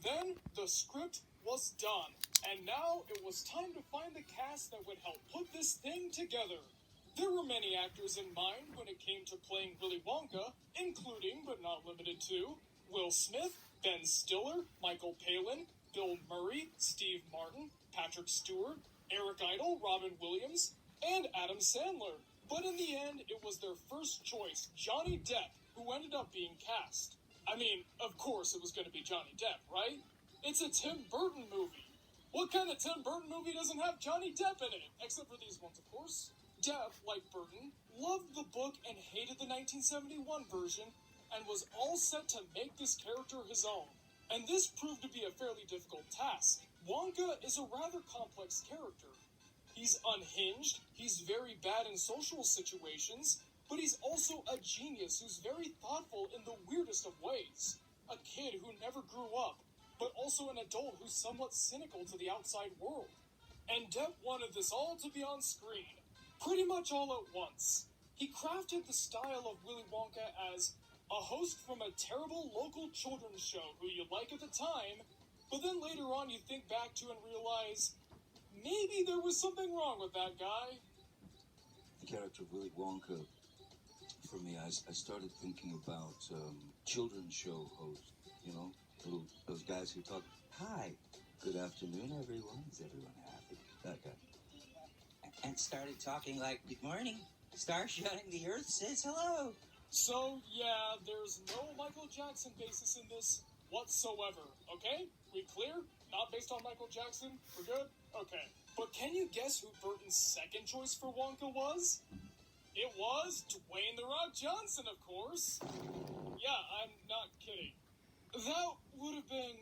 then, the script was done, and now it was time to find the cast that would help put this thing together. There were many actors in mind when it came to playing Willy Wonka, including, but not limited to, Will Smith, Ben Stiller, Michael Palin, Bill Murray, Steve Martin, Patrick Stewart, Eric Idle, Robin Williams, and Adam Sandler. But in the end, it was their first choice, Johnny Depp, who ended up being cast. I mean, of course it was going to be Johnny Depp, right? It's a Tim Burton movie. What kind of Tim Burton movie doesn't have Johnny Depp in it? Except for these ones, of course. Depp, like Burton, loved the book and hated the 1971 version, and was all set to make this character his own. And this proved to be a fairly difficult task. Wonka is a rather complex character. He's unhinged, he's very bad in social situations, but he's also a genius who's very thoughtful in the weirdest of ways. A kid who never grew up, but also an adult who's somewhat cynical to the outside world. And Depp wanted this all to be on screen, pretty much all at once. He crafted the style of Willy Wonka as a host from a terrible local children's show who you like at the time, but then later on you think back to and realize, maybe there was something wrong with that guy. The character of Willy Wonka, for me, I started thinking about children's show hosts, you know, those guys who talk, "Hi, good afternoon, everyone. Is everyone happy?" That guy. And started talking like, "Good morning. Star shining the earth says hello." So, yeah, there's no Michael Jackson basis in this whatsoever, okay? We clear? Not based on Michael Jackson? We're good? Okay. But can you guess who Burton's second choice for Wonka was? It was Dwayne "The Rock" Johnson, of course. Yeah, I'm not kidding. That would have been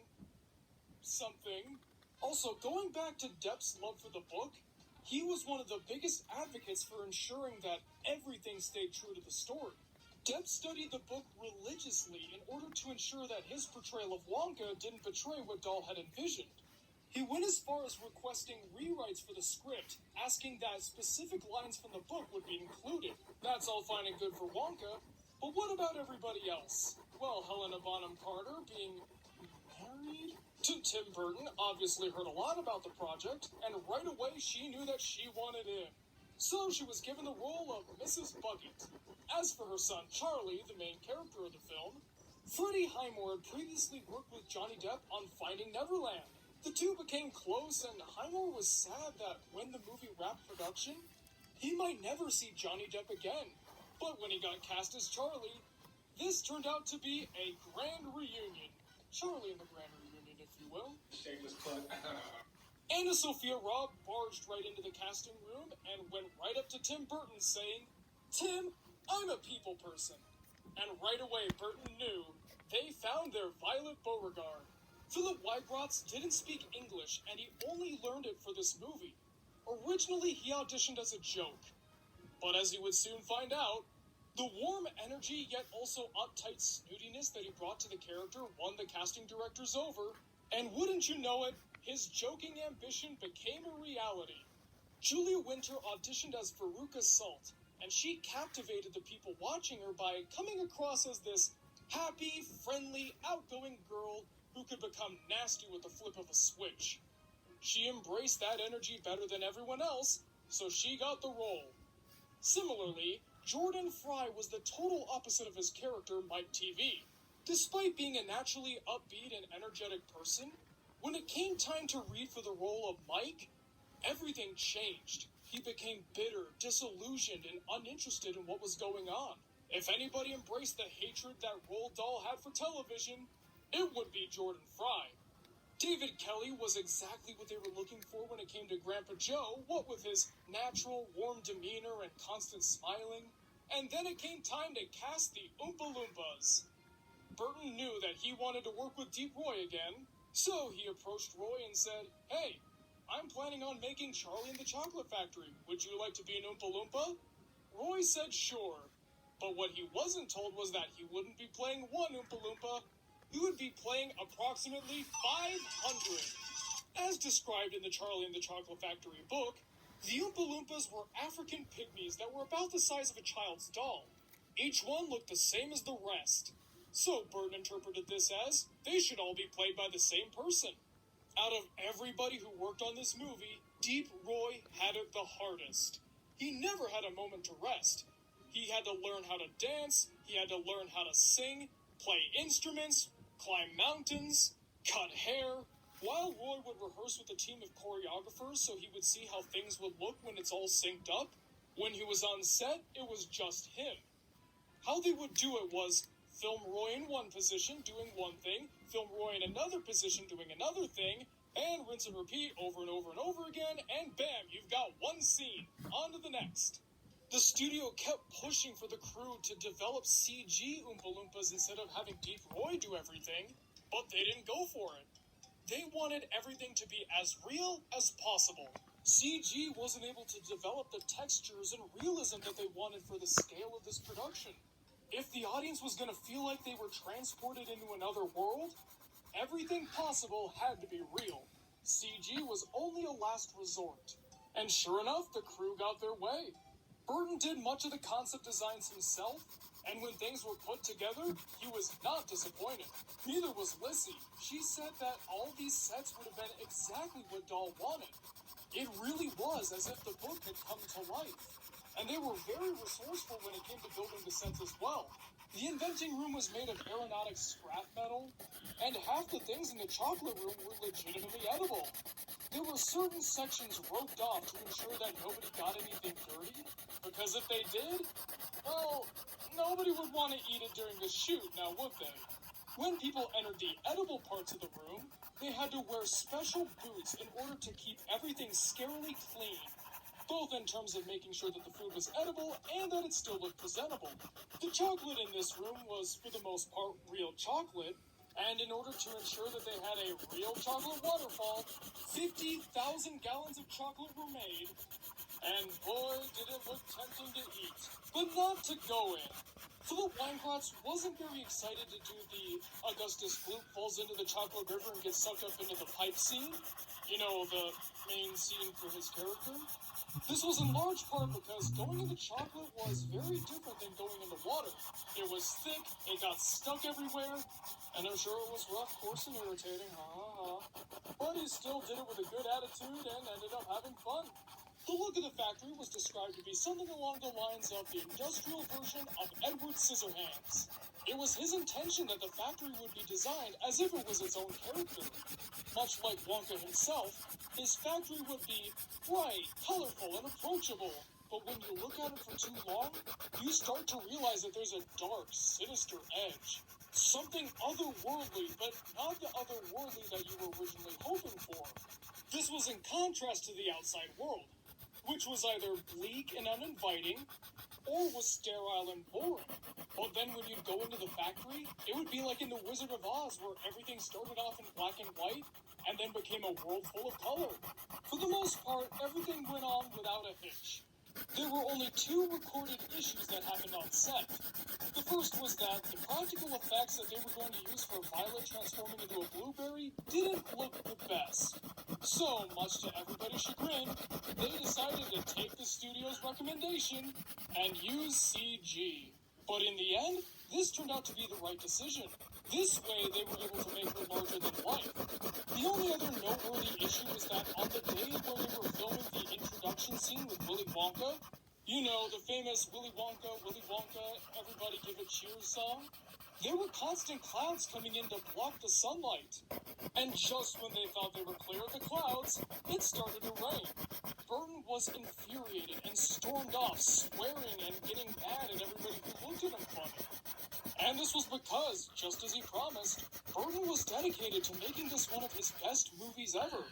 something. Also, going back to Depp's love for the book, he was one of the biggest advocates for ensuring that everything stayed true to the story. Depp studied the book religiously in order to ensure that his portrayal of Wonka didn't betray what Dahl had envisioned. He went as far as requesting rewrites for the script, asking that specific lines from the book would be included. That's all fine and good for Wonka, but what about everybody else? Well, Helena Bonham Carter being married to Tim Burton obviously heard a lot about the project, and right away she knew that she wanted in. So she was given the role of Mrs. Bucket. As for her son Charlie, the main character of the film, Freddie Highmore had previously worked with Johnny Depp on Finding Neverland. The two became close, and Highmore was sad that when the movie wrapped production, he might never see Johnny Depp again. But when he got cast as Charlie, this turned out to be a grand reunion. Charlie and the grand reunion, if you will. Shameless plug. Anna Sophia Robb barged right into the casting room and went right up to Tim Burton saying, "Tim, I'm a people person." And right away Burton knew they found their Violet Beauregard. Philip Wybrots didn't speak English, and he only learned it for this movie. Originally, he auditioned as a joke. But as he would soon find out, the warm energy yet also uptight snootiness that he brought to the character won the casting directors over, and wouldn't you know it, his joking ambition became a reality. Julia Winter auditioned as Veruca Salt, and she captivated the people watching her by coming across as this happy, friendly, outgoing girl who could become nasty with the flip of a switch. She embraced that energy better than everyone else, so she got the role. Similarly, Jordan Fry was the total opposite of his character, Mike TV. Despite being a naturally upbeat and energetic person, when it came time to read for the role of Mike, everything changed. He became bitter, disillusioned, and uninterested in what was going on. If anybody embraced the hatred that Roald Dahl had for television, it would be Jordan Fry. David Kelly was exactly what they were looking for when it came to Grandpa Joe, what with his natural, warm demeanor and constant smiling. And then it came time to cast the Oompa Loompas. Burton knew that he wanted to work with Deep Roy again, so he approached Roy and said, "Hey, I'm planning on making Charlie and the Chocolate Factory. Would you like to be an Oompa Loompa?" Roy said sure, but what he wasn't told was that he wouldn't be playing one Oompa Loompa, he would be playing approximately 500. As described in the Charlie and the Chocolate Factory book, the Oompa Loompas were African pygmies that were about the size of a child's doll. Each one looked the same as the rest. So Burton interpreted this as, they should all be played by the same person. Out of everybody who worked on this movie, Deep Roy had it the hardest. He never had a moment to rest. He had to learn how to dance, he had to learn how to sing, play instruments, climb mountains, cut hair. While Roy would rehearse with a team of choreographers so he would see how things would look when it's all synced up, when he was on set, it was just him. How they would do it was film Roy in one position doing one thing, film Roy in another position doing another thing, and rinse and repeat over and over and over again, and bam, you've got one scene. On to the next. The studio kept pushing for the crew to develop CG Oompa Loompas instead of having Deep Roy do everything, but they didn't go for it. They wanted everything to be as real as possible. CG wasn't able to develop the textures and realism that they wanted for the scale of this production. If the audience was going to feel like they were transported into another world, everything possible had to be real. CG was only a last resort. And sure enough, the crew got their way. Burton did much of the concept designs himself, and when things were put together, he was not disappointed. Neither was Lissy. She said that all these sets would have been exactly what Dahl wanted. It really was as if the book had come to life. And they were very resourceful when it came to building the sets as well. The inventing room was made of aeronautic scrap metal, and half the things in the chocolate room were legitimately edible. There were certain sections roped off to ensure that nobody got anything dirty, because if they did, well, nobody would want to eat it during the shoot, now would they? When people entered the edible parts of the room, they had to wear special boots in order to keep everything scarily clean, both in terms of making sure that the food was edible and that it still looked presentable. The chocolate in this room was, for the most part, real chocolate, and in order to ensure that they had a real chocolate waterfall, 50,000 gallons of chocolate were made, and boy, did it look tempting to eat, but not to go in. Philip Weingartz wasn't very excited to do the Augustus Gloop falls into the chocolate river and gets sucked up into the pipe scene. You know, the main scene for his character. This was in large part because going into chocolate was very different than going into water. It was thick, it got stuck everywhere, and I'm sure it was rough, coarse, and irritating, But he still did it with a good attitude and ended up having fun. The look of the factory was described to be something along the lines of the industrial version of Edward Scissorhands. It was his intention that the factory would be designed as if it was its own character. Much like Wonka himself, his factory would be bright, colorful, and approachable. But when you look at it for too long, you start to realize that there's a dark, sinister edge. Something otherworldly, but not the otherworldly that you were originally hoping for. This was in contrast to the outside world, which was either bleak and uninviting, or was sterile and boring. But then when you'd go into the factory, it would be like in The Wizard of Oz, where everything started off in black and white, and then became a world full of color. For the most part, everything went on without a hitch. There were only 2 recorded issues that happened on set. The first was that the practical effects that they were going to use for Violet transforming into a blueberry didn't look the best. So, much to everybody's chagrin, they decided to take the studio's recommendation and use CG. But in the end, this turned out to be the right decision. This way, they were able to make her larger than life. The only other noteworthy issue is that on the day when they were filming the introduction scene with Willy Wonka, you know, the famous Willy Wonka, Everybody Give a Cheers song, there were constant clouds coming in to block the sunlight. And just when they thought they were clear of the clouds, it started to rain. Burton was infuriated and stormed off, swearing and getting mad at everybody who looked at him funny. And this was because, just as he promised, Burton was dedicated to making this one of his best movies ever.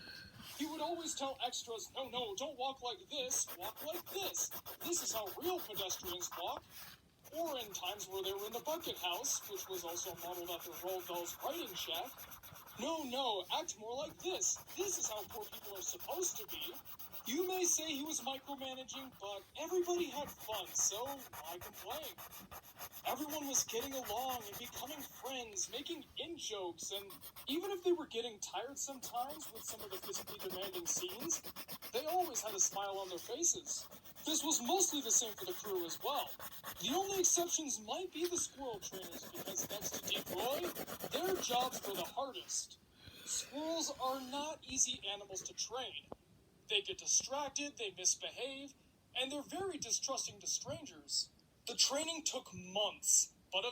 He would always tell extras, no, don't walk like this, walk like this. This is how real pedestrians walk. Or in times where they were in the bucket house, which was also modeled after Roald Dahl's writing shack. No, act more like this. This is how poor people are supposed to be. You may say he was micromanaging, but everybody had fun, so why complain? Everyone was getting along and becoming friends, making in-jokes, and even if they were getting tired sometimes with some of the physically demanding scenes, they always had a smile on their faces. This was mostly the same for the crew as well. The only exceptions might be the squirrel trainers, because next to Deep Roy, their jobs were the hardest. Squirrels are not easy animals to train. They get distracted, they misbehave, and they're very distrusting to strangers. The training took months, but eventually